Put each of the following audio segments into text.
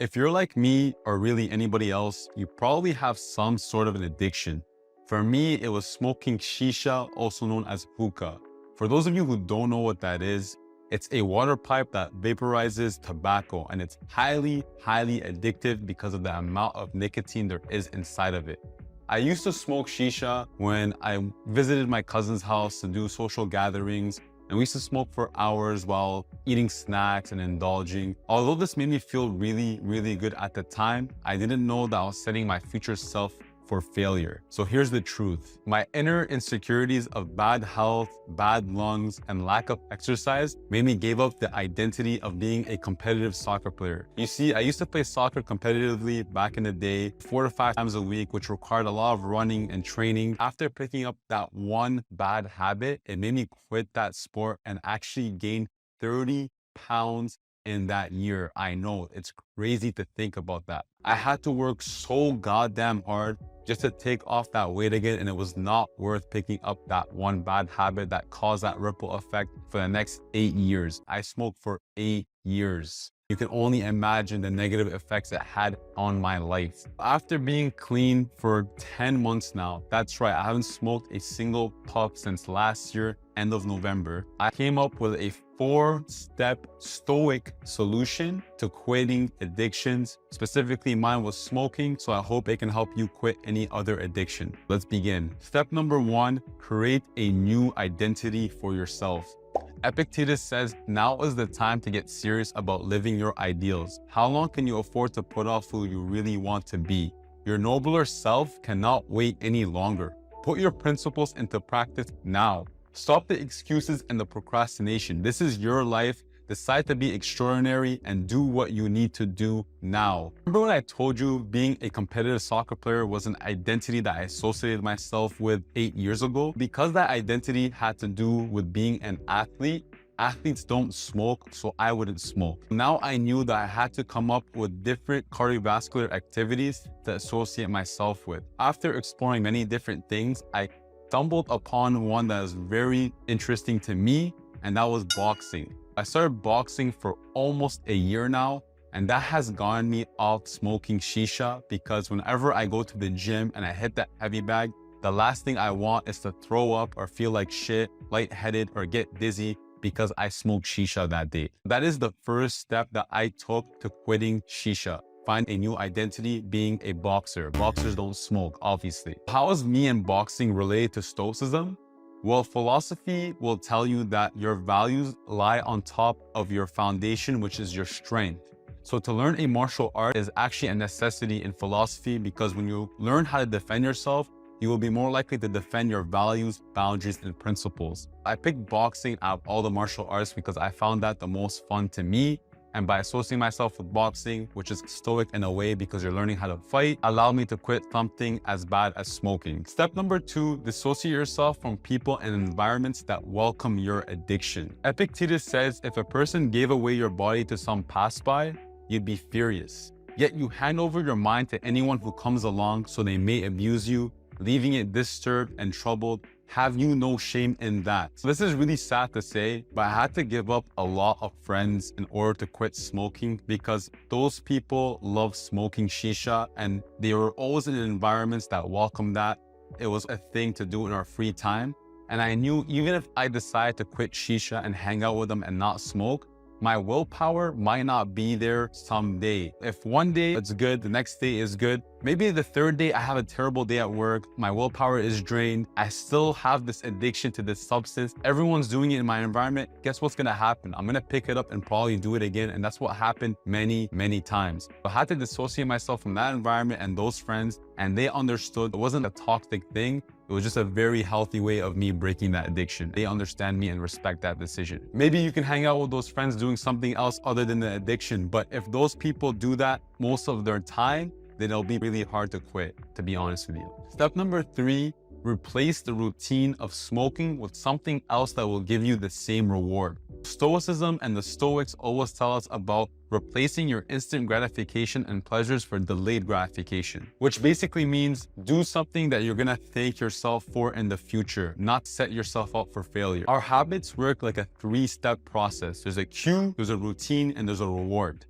If you're like me or really anybody else, you probably have some sort of an addiction. For me, it was smoking shisha, also known as hookah. For those of you who don't know what that is, it's a water pipe that vaporizes tobacco, and it's highly, highly addictive because of the amount of nicotine there is inside of it. I used to smoke shisha when I visited my cousin's house to do social gatherings, and we used to smoke for hours while eating snacks and indulging. Although this made me feel really, really good at the time, I didn't know that I was setting my future self for failure. So here's the truth. My inner insecurities of bad health, bad lungs, and lack of exercise made me give up the identity of being a competitive soccer player. You see, I used to play soccer competitively back in the day, 4 to 5 times a week, which required a lot of running and training. After picking up that one bad habit, it made me quit that sport and actually gain 30 pounds in that year. I know, it's crazy to think about that. I had to work so goddamn hard just to take off that weight again, and it was not worth picking up that one bad habit that caused that ripple effect for the next 8 years. I smoked for 8 years. You can only imagine the negative effects it had on my life. After being clean for 10 months now, that's right, I haven't smoked a single puff since last year, end of November. I came up with a 4-step Stoic solution to quitting addictions. Specifically, mine was smoking, so I hope it can help you quit any other addiction. Let's begin. Step number 1, create a new identity for yourself. Epictetus says, now is the time to get serious about living your ideals. How long can you afford to put off who you really want to be? Your nobler self cannot wait any longer. Put your principles into practice now. Stop the excuses and the procrastination. This is your life. Decide to be extraordinary and do what you need to do now. Remember when I told you being a competitive soccer player was an identity that I associated myself with 8 years ago? Because that identity had to do with being an athlete, athletes don't smoke, so I wouldn't smoke. Now I knew that I had to come up with different cardiovascular activities to associate myself with. After exploring many different things, I stumbled upon one that is very interesting to me, and that was boxing. I started boxing for almost a year now, and that has gotten me off smoking shisha, because whenever I go to the gym and I hit that heavy bag, the last thing I want is to throw up or feel like shit, lightheaded, or get dizzy because I smoked shisha that day. That is the first step that I took to quitting shisha. Find a new identity being a boxer. Boxers don't smoke, obviously. How is me and boxing related to Stoicism? Well, philosophy will tell you that your values lie on top of your foundation, which is your strength. So to learn a martial art is actually a necessity in philosophy, because when you learn how to defend yourself, you will be more likely to defend your values, boundaries, and principles. I picked boxing out of all the martial arts because I found that the most fun to me. And by associating myself with boxing, which is stoic in a way because you're learning how to fight, allowed me to quit something as bad as smoking. Step number 2, dissociate yourself from people and environments that welcome your addiction. Epictetus says, if a person gave away your body to some passerby, you'd be furious. Yet you hand over your mind to anyone who comes along so they may abuse you, leaving it disturbed and troubled. Have you no shame in that? So this is really sad to say, but I had to give up a lot of friends in order to quit smoking, because those people love smoking shisha and they were always in environments that welcome that. It was a thing to do in our free time. And I knew even if I decided to quit shisha and hang out with them and not smoke, my willpower might not be there someday. If one day it's good, the next day is good. Maybe the third day I have a terrible day at work, my willpower is drained, I still have this addiction to this substance, everyone's doing it in my environment. Guess what's gonna happen? I'm gonna pick it up and probably do it again. And that's what happened many, many times. I had to dissociate myself from that environment and those friends, and they understood it wasn't a toxic thing. It was just a very healthy way of me breaking that addiction. They understand me and respect that decision. Maybe you can hang out with those friends doing something else other than the addiction, but if those people do that most of their time, then it'll be really hard to quit, to be honest with you. Step number 3, replace the routine of smoking with something else that will give you the same reward. Stoicism and the Stoics always tell us about replacing your instant gratification and pleasures for delayed gratification, which basically means do something that you're gonna thank yourself for in the future, not set yourself up for failure. Our habits work like a 3-step process. There's a cue, there's a routine, and there's a reward.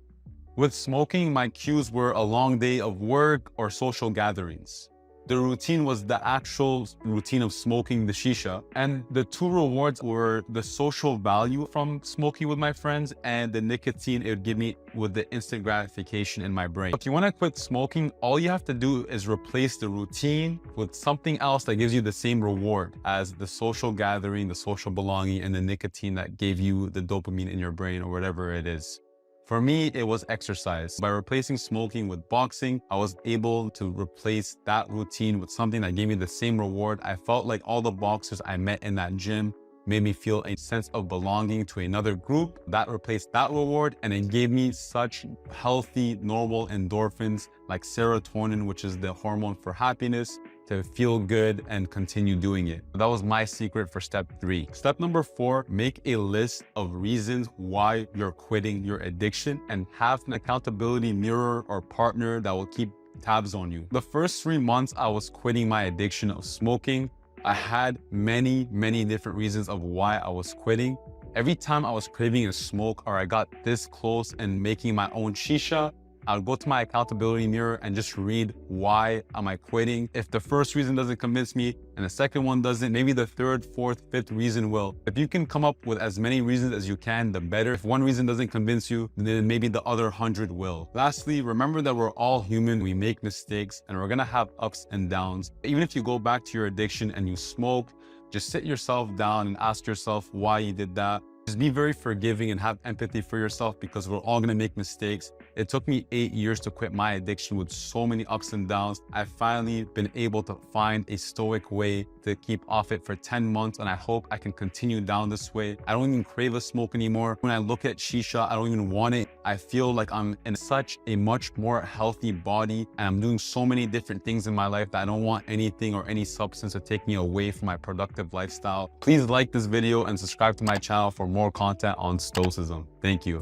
With smoking, my cues were a long day of work or social gatherings. The routine was the actual routine of smoking the shisha. And the two rewards were the social value from smoking with my friends and the nicotine it would give me with the instant gratification in my brain. If you want to quit smoking, all you have to do is replace the routine with something else that gives you the same reward as the social gathering, the social belonging, and the nicotine that gave you the dopamine in your brain or whatever it is. For me, it was exercise. By replacing smoking with boxing, I was able to replace that routine with something that gave me the same reward. I felt like all the boxers I met in that gym made me feel a sense of belonging to another group. That replaced that reward, and it gave me such healthy, normal endorphins like serotonin, which is the hormone for happiness, to feel good and continue doing it. That was my secret for step 3. Step number 4, make a list of reasons why you're quitting your addiction and have an accountability mirror or partner that will keep tabs on you. The first 3 months I was quitting my addiction of smoking, I had many different reasons of why I was quitting. Every time I was craving a smoke or I got this close and making my own shisha, I'll go to my accountability mirror and just read why am I quitting. If the first reason doesn't convince me and the second one doesn't, maybe the third, fourth, fifth reason will. If you can come up with as many reasons as you can, the better. If one reason doesn't convince you, then maybe the other 100 will. Lastly, remember that we're all human. We make mistakes and we're gonna have ups and downs. Even if you go back to your addiction and you smoke, just sit yourself down and ask yourself why you did that. Just be very forgiving and have empathy for yourself because we're all gonna make mistakes. It took me 8 years to quit my addiction with so many ups and downs. I've finally been able to find a stoic way to keep off it for 10 months, and I hope I can continue down this way. I don't even crave a smoke anymore. When I look at shisha, I don't even want it. I feel like I'm in such a much more healthy body, and I'm doing so many different things in my life that I don't want anything or any substance to take me away from my productive lifestyle. Please like this video and subscribe to my channel for more content on Stoicism. Thank you.